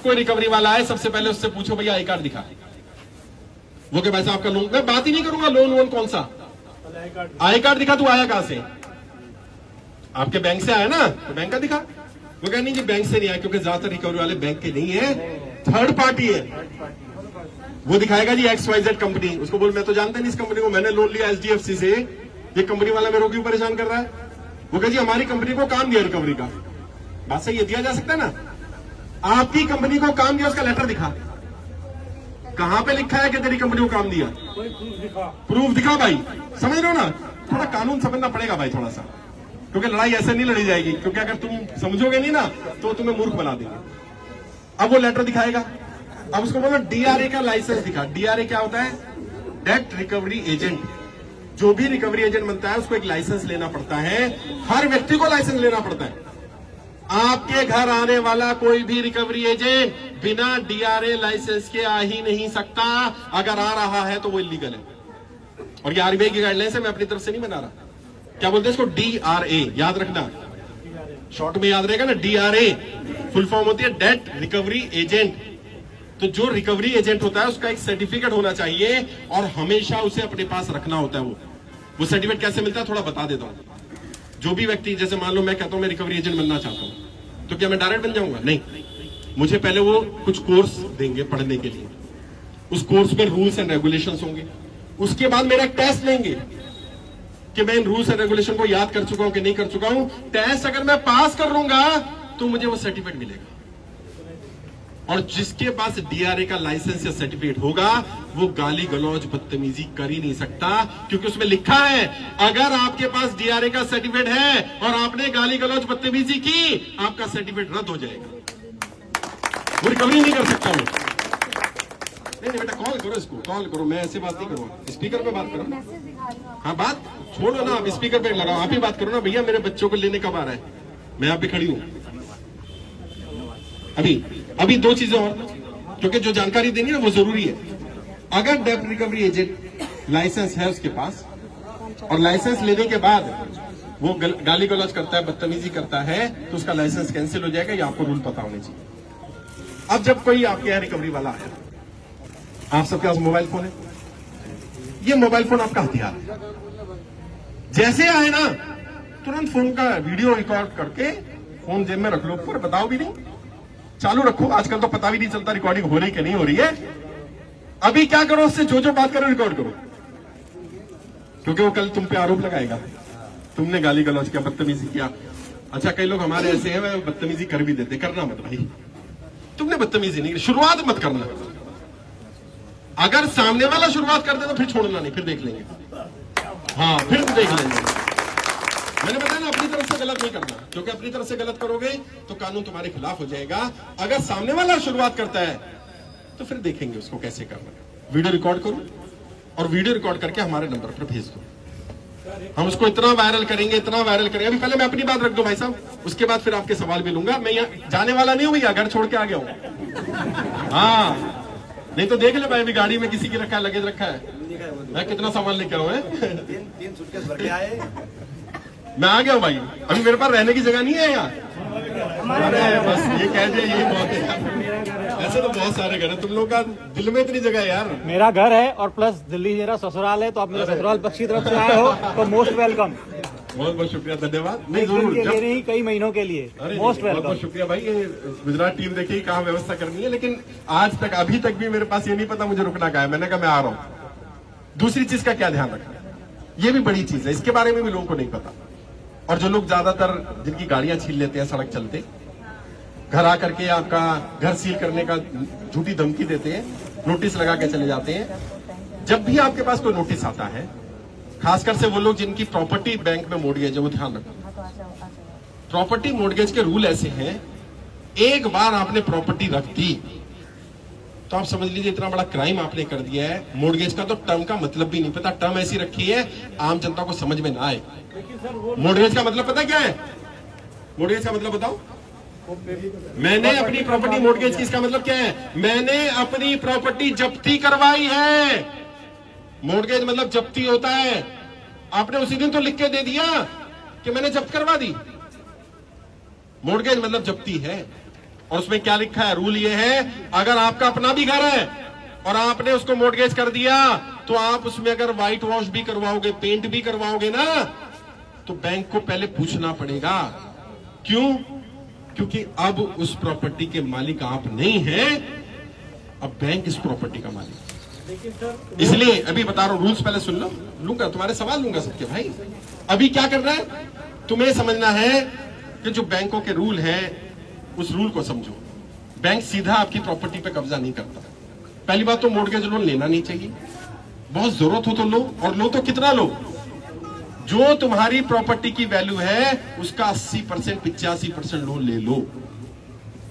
कोई रिकवरी वाला आए सबसे पहले उससे पूछो भैया आई कार्ड दिखा। वो कि भाई साहब आपका लोन, मैं बात ही नहीं करूंगा लोन वोन कौन सा, आई कार्ड दिखा। तू आया कहां से? आपके बैंक से आया ना, तो बैंक का दिखा। वो कह नहीं जी बैंक से नहीं आया, क्योंकि ज्यादातर रिकवरी वाले बैंक के नहीं है, थर्ड पार्टी है। वो दिखाएगा जी XYZ कंपनी, उसको बोल मैं तो जानता नहीं इस कंपनी को, मैंने लोन लिया HDFC से, ये कंपनी वाला मेरे को क्यों परेशान कर रहा है? वो कह जी हमारी कंपनी को काम दिया रिकवरी का। बात सही है, दिया जा सकता है ना। आपकी कंपनी को काम दिया, उसका लेटर दिखा, कहां पे लिखा है कि तेरी कंपनी को काम दिया? प्रूफ दिखा भाई, समझ रहे हो ना। थोड़ा कानून समझना पड़ेगा भाई थोड़ा सा, क्योंकि लड़ाई ऐसे नहीं लड़ी जाएगी, क्योंकि अगर तुम समझोगे नहीं ना तो तुम्हें मूर्ख बना देंगे। अब वो लेटर दिखाएगा, अब उसको बोलो DRA का लाइसेंस दिखा। DRA क्या होता है? Date recovery agent. जो भी रिकवरी एजेंट बनता है उसको एक लाइसेंस लेना पड़ता है, हर व्यक्ति को लाइसेंस लेना पड़ता है। आपके घर आने वाला कोई भी रिकवरी एजेंट बिना DRA लाइसेंस के आ ही नहीं सकता। अगर आ रहा है तो वो इलीगल है, और ये RBI की गाइडलाइंस है, मैं अपनी तरफ से नहीं बना रहा। क्या बोलते हैं इसको? DRA, याद रखना, शॉर्ट में याद रहेगा ना। DRA फुल फॉर्म होती है डेट रिकवरी एजेंट। तो जो रिकवरी एजेंट होता है उसका एक सर्टिफिकेट होना चाहिए, और हमेशा उसे अपने पास रखना होता है। वो सर्टिफिकेट कैसे मिलता है थोड़ा बता देता हूं। जो भी व्यक्ति, जैसे मान लो मैं कहता हूं मैं रिकवरी एजेंट बनना चाहता हूं, तो क्या मैं डायरेक्ट बन जाऊंगा? नहीं, मुझे पहले वो कुछ कोर्स देंगे पढ़ने के लिए, उस कोर्स में रूल्स एंड रेगुलेशंस होंगे। उसके बाद मेरा टेस्ट लेंगे कि मैं इन रूल्स एंड रेगुलेशन को याद कर चुका हूं कि नहीं कर चुका हूं। टेस्ट अगर मैं पास कर लूंगा तो मुझे वो सर्टिफिकेट मिलेगा। और जिसके पास DRA का लाइसेंस या सर्टिफिकेट होगा वो गाली गलौज बदतमीजी कर ही नहीं सकता, क्योंकि उसमें लिखा है अगर आपके पास DRA का सर्टिफिकेट है और आपने गाली गलौज बदतमीजी की, आपका सर्टिफिकेट रद्द हो जाएगा, वो रिकवरी नहीं कर सकता। वो नहीं बेटा, कॉल करो इसको, कॉल करो, मैं ऐसे बात नहीं करूंगा, स्पीकर पे बात करो। हाँ बात छोड़ो ना, आप स्पीकर पे लगाओ, आप ही बात करो ना। भैया मेरे बच्चों को लेने कब आ रहा है? मैं यहाँ पे खड़ी हूँ। अभी दो चीजें और, क्योंकि जो जानकारी देनी है वो जरूरी है। अगर डेट रिकवरी एजेंट लाइसेंस है उसके पास, और लाइसेंस लेने के बाद वो गाली गलौज करता है, बदतमीजी करता है, तो उसका लाइसेंस कैंसिल हो जाएगा। ये आपको रूल पता होने चाहिए। अब जब कोई आपके यहाँ रिकवरी वाला आया, आप सबके पास मोबाइल फोन है, ये मोबाइल फोन आपका हथियार है। जैसे आए ना तुरंत फोन का वीडियो रिकॉर्ड करके फोन जेब में रख लो, ऊपर बताओ भी नहीं, चालू रखो। आजकल तो पता भी नहीं चलता रिकॉर्डिंग हो रही कि नहीं हो रही है। अभी क्या करो, उससे जो जो बात करो रिकॉर्ड करो, क्योंकि वो कल तुम पे आरोप लगाएगा तुमने गाली गलौज किया, बदतमीजी किया। अच्छा कई लोग हमारे ऐसे हैं वह बदतमीजी कर भी देते, करना मत भाई, तुमने बदतमीजी नहीं की, शुरुआत मत करना। अगर सामने वाला शुरुआत कर दे तो फिर छोड़ना नहीं, फिर देख लेंगे। हाँ फिर देख लेंगे। मैंने बताया ना, अपनी तरफ से गलत नहीं करना, क्योंकि अपनी तरफ से गलत करोगे तो कानून तुम्हारे खिलाफ हो जाएगा। अगर सामने वाला शुरुआत करता है तो फिर देखेंगे उसको कैसे करना है। वीडियो रिकॉर्ड करो और वीडियो रिकॉर्ड करके हमारे नंबर पर भेज दो, हम उसको इतना वायरल करेंगे, इतना वायरल करेंगे। अभी पहले मैं अपनी बात रख दूं भाई साहब, उसके बाद फिर आपके सवाल भी लूंगा। मैं यहाँ जाने वाला नहीं हूं भैया, घर छोड़ के आ गया हूं। हाँ नहीं तो देख ले भाई, अभी गाड़ी में किसी की रखा है, लगेज रखा है, मैं कितना सामान लेके आऊं है। तीन सूटकेस भर के आए, मैं आ गया हूं भाई, अभी मेरे पास रहने की जगह नहीं है यहाँ। अरे बस ये कह दिया, यही बहुत है। ऐसे तो बहुत सारे घर है, तुम लोग का दिल में इतनी जगह है यार। मेरा घर है और प्लस दिल्ली मेरा ससुराल है, तो आप मेरे ससुराल पक्ष की तरफ से आए हो तो मोस्ट वेलकम। बहुत बहुत शुक्रिया, धन्यवाद। नहीं एक दिन जरूर, के लिए नहीं, कई महीनों के लिए मोस्ट बहुत वेलकम। बहुत शुक्रिया भाई। ये गुजरात टीम देखिए कहाँ व्यवस्था करनी है, लेकिन आज तक अभी तक भी मेरे पास ये नहीं पता मुझे रुकना कहाँ है। मैंने कहा मैं आ रहा हूँ। दूसरी चीज का क्या ध्यान रखना, ये भी बड़ी चीज है, इसके बारे में भी लोगों को नहीं पता। और जो लोग ज्यादातर जिनकी गाड़ियां छीन लेते हैं सड़क चलते, घर आकर के आपका घर सील करने का झूठी धमकी देते हैं, नोटिस लगा के चले जाते हैं। जब भी आपके पास कोई नोटिस आता है, खासकर से वो लोग जिनकी प्रॉपर्टी बैंक में मोर्गेज है, वो ध्यान रखो। प्रॉपर्टी मोर्गेज के रूल ऐसे हैं, एक बार आपने प्रॉपर्टी रख दी तो आप समझ लीजिए इतना बड़ा क्राइम आपने कर दिया है। मोर्गेज का तो टर्म का मतलब भी नहीं पता, टर्म ऐसी रखी है आम जनता को समझ में ना आए। मोर्गेज का मतलब पता क्या है? मोर्गेज का मतलब बताओ। मैंने अपनी प्रॉपर्टी मोर्गेज की, इसका मतलब क्या है? मैंने अपनी प्रॉपर्टी जब्ती करवाई है। मोर्गेज मतलब जब्ती होता है। आपने उसी दिन तो लिख के दे दिया कि मैंने जब्त करवा दी। मोर्गेज मतलब जब्ती है। और उसमें क्या लिखा है? रूल ये है, अगर आपका अपना भी घर है और आपने उसको मॉर्गेज कर दिया, तो आप उसमें अगर व्हाइट वॉश भी करवाओगे, पेंट भी करवाओगे ना, तो बैंक को पहले पूछना पड़ेगा। क्यों? क्योंकि अब उस प्रॉपर्टी के मालिक आप नहीं हैं, अब बैंक इस प्रॉपर्टी का मालिक। इसलिए अभी बता रहा हूं, रूल्स पहले सुन लो, लूंगा तुम्हारे सवाल लूंगा सबके भाई। अभी क्या करना है तुम्हें समझना है कि जो बैंकों के रूल है उस रूल को समझो। बैंक सीधा आपकी प्रॉपर्टी पे कब्जा नहीं करता। पहली बात तो मॉर्गेज लोन लेना नहीं चाहिए, बहुत जरूरत हो तो लो, और लो तो कितना लो? जो तुम्हारी प्रॉपर्टी की वैल्यू है उसका 80% 85% लोन ले लो।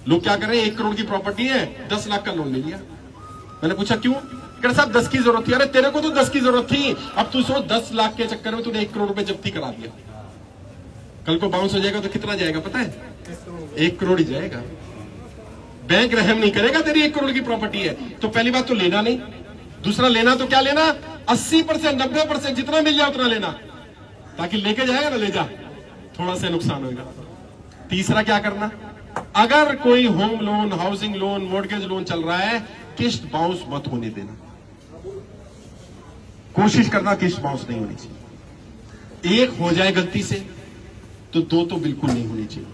लोग क्या कर रहे हैं, 1 करोड़ की प्रॉपर्टी है, 10 लाख का लोन ले लिया। मैंने पूछा क्यों? कह साहब 10 की जरूरत थी। अरे तेरे को तो 10 की जरूरत थी, अब तू सोच 10 लाख के चक्कर में तूने 1 करोड़ रुपए जब्ती करा दिया। कल को बाउंस हो जाएगा तो कितना जाएगा पता है? 1 करोड़ ही जाएगा। बैंक रहम नहीं करेगा, तेरी 1 करोड़ की प्रॉपर्टी है। तो पहली बात तो लेना नहीं। दूसरा, लेना तो क्या लेना, 80% 90% जितना मिल जाए उतना लेना, ताकि लेके जाएगा ना ले जा, थोड़ा सा नुकसान होगा। तीसरा क्या करना, अगर कोई home loan, housing loan, mortgage loan चल रहा है, किस्त बाउंस मत होने देना। कोशिश करना किस्त बाउंस नहीं होनी चाहिए। 1 हो जाए गलती से तो 2 तो बिल्कुल नहीं होनी चाहिए,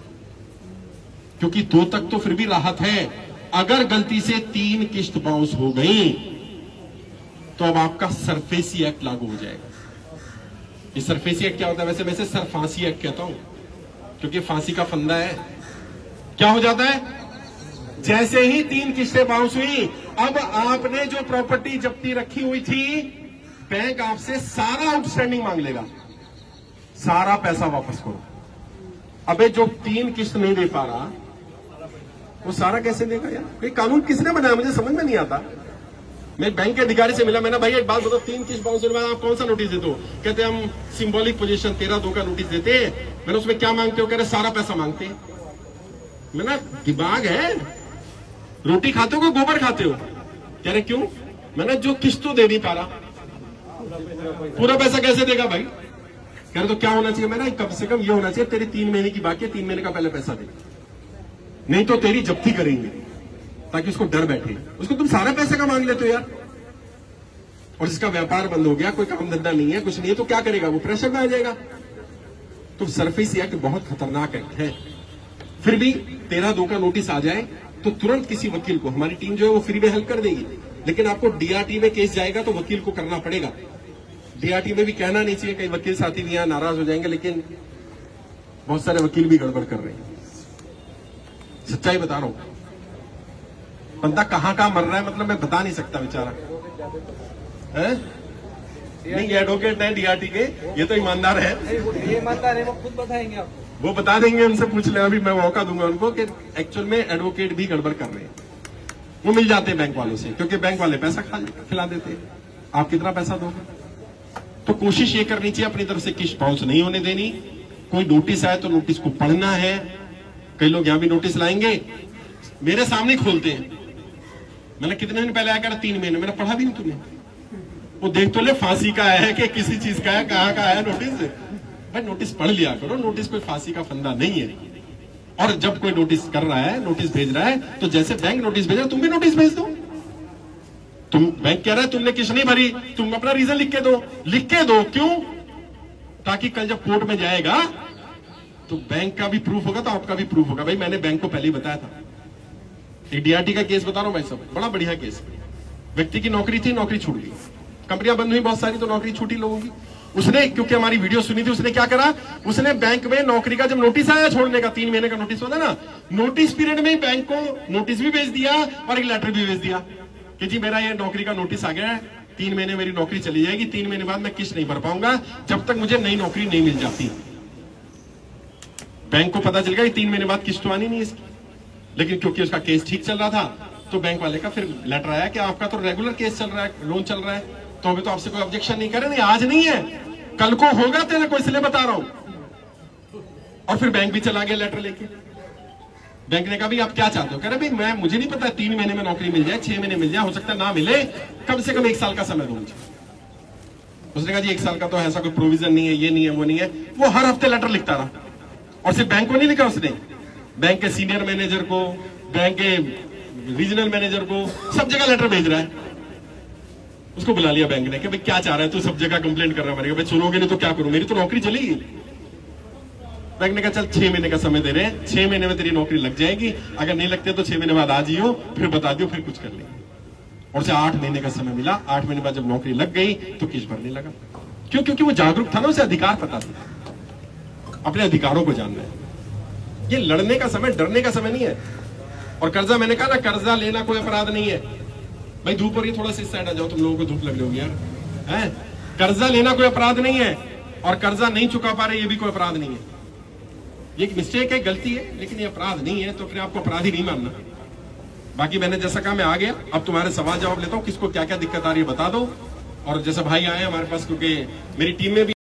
क्योंकि 2 तक तो फिर भी राहत है। अगर गलती से 3 किस्त बाउंस हो गई तो अब आपका सरफेसी एक्ट लागू हो जाएगा। ये सरफेसी एक्ट क्या होता है? वैसे सरफांसी एक्ट कहता हूं, क्योंकि फांसी का फंदा है। क्या हो जाता है? जैसे ही 3 किस्तें बाउंस हुई, अब आपने जो प्रॉपर्टी जब्ती रखी हुई थी, बैंक आपसे सारा आउटस्टैंडिंग मांग लेगा, सारा पैसा वापस करो। अबे जो 3 किस्त नहीं दे पा रहा, वो सारा कैसे देगा यार? ये कानून किसने बनाया, मुझे समझ में नहीं आता। मैं बैंक के अधिकारी से मिला, मैंने भाई एक बात बताओ, 3 किस्त बाउंस होने आप कौन सा नोटिस देते हो? कहते हम सिंबॉलिक पोजीशन 13(2) का नोटिस देते। मैंने उसमें क्या मांगते हो? कह रहे सारा पैसा मांगते। मैंने दिमाग है, रोटी खाते हो कि गोबर खाते हो? कह रहे क्यों? मैंने जो किस्त तो दे नहीं पा रहा, पूरा पैसा कैसे देगा भाई? कह रहे तो क्या होना चाहिए? मैंने कम से कम ये होना चाहिए, तेरी 3 महीने की बाकी है, 3 महीने का पहले पैसा दे, नहीं तो तेरी जब्ती करेंगे, ताकि उसको डर बैठे। उसको तुम सारा पैसे का मांग लेते हो यार, और जिसका व्यापार बंद हो गया, कोई काम धंधा नहीं है, कुछ नहीं है, तो क्या करेगा? वो प्रेशर में आ जाएगा। तो सरफेसी एक्ट बहुत खतरनाक एक्ट है। फिर भी 13(2) का नोटिस आ जाए तो तुरंत किसी वकील को, हमारी टीम जो है वो फ्री में हेल्प कर देगी, लेकिन आपको डीआरटी में केस जाएगा तो वकील को करना पड़ेगा। डीआरटी में भी कहना नहीं चाहिए, कई वकील साथी भी यहां नाराज हो जाएंगे, लेकिन बहुत सारे वकील भी गड़बड़ कर रहे हैं। सच्चाई बता रहा हूं, बंदा कहां मर रहा है, मतलब मैं बता नहीं सकता बेचारा है? नहीं, एडवोकेट है डीआरटी के, ये तो ईमानदार है। ये ईमानदार है, वो खुद बताएंगे आपको। वो बता देंगे, उनसे पूछ ले, अभी मैं मौका दूंगा उनको कि एक्चुअल में एडवोकेट भी गड़बड़ कर रहे हैं। वो मिल जाते हैं बैंक वालों से, क्योंकि बैंक वाले पैसा खिला देते हैं। आप कितना पैसा दोगे? तो कोशिश ये करनी चाहिए अपनी तरफ से किस्त बाउंस नहीं होने देनी। कोई नोटिस आए तो नोटिस को पढ़ना है। कई लोग यहां भी नोटिस लाएंगे, मेरे सामने खोलते हैं। मैंने कितने दिन पहले आया कर 3 महीने, मैंने पढ़ा भी नहीं तुमने? वो देख तो ले फांसी का है कि किसी चीज का है, कहां का है नोटिस। भाई नोटिस पढ़ लिया करो, नोटिस कोई फांसी का फंदा नहीं है। और जब कोई नोटिस कर रहा है, नोटिस भेज रहा है, तो जैसे बैंक नोटिस भेज रहा है, तुम भी नोटिस भेज दो। तुम, बैंक कह रहा है तुमने किस्त नहीं भरी, तुम अपना रीजन लिख के दो। क्यों? ताकि कल जब कोर्ट में जाएगा तो बैंक का भी प्रूफ होगा, तो आपका भी प्रूफ होगा। भाई मैंने बैंक को पहले ही बताया था। एक डीआरटी का केस बता रहा हूं भाई साहब, बड़ा बढ़िया केस। व्यक्ति की नौकरी थी, नौकरी छूट गई, कंपनियां बंद हुई बहुत सारी, तो नौकरी छूटी लोगों की। उसने, क्योंकि हमारी वीडियो सुनी थी, उसने क्या करा, उसने बैंक में नौकरी का जब नोटिस आया छोड़ने का, 3 महीने का नोटिस होता ना, नोटिस पीरियड में बैंक को नोटिस भी भेज दिया और एक लेटर भी भेज दिया कि जी मेरा ये नौकरी का नोटिस आ गया है, 3 महीने मेरी नौकरी चली जाएगी, 3 महीने बाद मैं किस्त नहीं भर पाऊंगा जब तक मुझे नई नौकरी नहीं मिल जाती। बैंक को पता चल गया 3 महीने बाद किस्त तो आनी नहीं इसकी, लेकिन क्योंकि उसका केस ठीक चल रहा था, तो बैंक वाले का फिर लेटर आया कि आपका तो रेगुलर केस चल रहा है, लोन चल रहा है, तो अभी तो आपसे कोई ऑब्जेक्शन नहीं करे। नहीं, आज नहीं है, कल को होगा तेरे को, इसलिए बता रहा हूं। और फिर बैंक भी चला गया लेटर लेके। बैंक ने कहा भाई आप क्या चाहते हो? कह रहे भाई मुझे नहीं पता, 3 महीने में नौकरी मिल जाए, 6 महीने मिल जाए, हो सकता है ना मिले, कम से कम 1 साल का समय दो मुझे। उसने कहा जी 1 साल का तो ऐसा कोई प्रोविजन नहीं है, ये नहीं है, वो नहीं है। वो हर हफ्ते लेटर लिखता रहा, और सिर्फ बैंक को नहीं लिखा उसने, बैंक के सीनियर मैनेजर को, बैंक के रीजनल मैनेजर को, सब जगह लेटर भेज रहा है। उसको बुला लिया बैंक ने कि भाई क्या चाह रहा है तू, सब जगह कंप्लेंट कर रहा है। भाई सुनोगे नहीं तो क्या करूं, मेरी तो नौकरी चलेगी। बैंक ने कहा चल 6 महीने का समय दे रहे हैं, 6 महीने में तेरी नौकरी लग जाएगी, अगर नहीं लगते तो 6 महीने बाद आ जियो, फिर बता दियो, फिर कुछ कर लेंगे। और उसे 8 महीने का समय मिला। 8 महीने बाद जब नौकरी लग गई तो किस भरने लगा। क्यों? क्योंकि वो जागरूक था ना, उसे अधिकार पता था, अपने अधिकारों को जानना है। ये लड़ने का समय, डरने का समय नहीं है। और कर्जा, मैंने कहा ना, कर्जा लेना कोई अपराध नहीं है। भाई धूप हो रही है, थोड़ा सा इस साइड आ जाओ, तुम लोगों को धूप लग रही होगी यार, है? कर्जा लेना कोई अपराध नहीं है, और कर्जा नहीं चुका पा रहे ये भी कोई अपराध नहीं है। ये एक मिस्टेक है, गलती है, लेकिन ये अपराध नहीं है, तो अपने आपको अपराधी नहीं मानना। बाकी मैंने जैसा कहा मैं आ गया, अब तुम्हारे सवाल जवाब लेता हूं, किसको क्या क्या दिक्कत आ रही है बता दो। और जैसे भाई आए हमारे पास, क्योंकि मेरी टीम में भी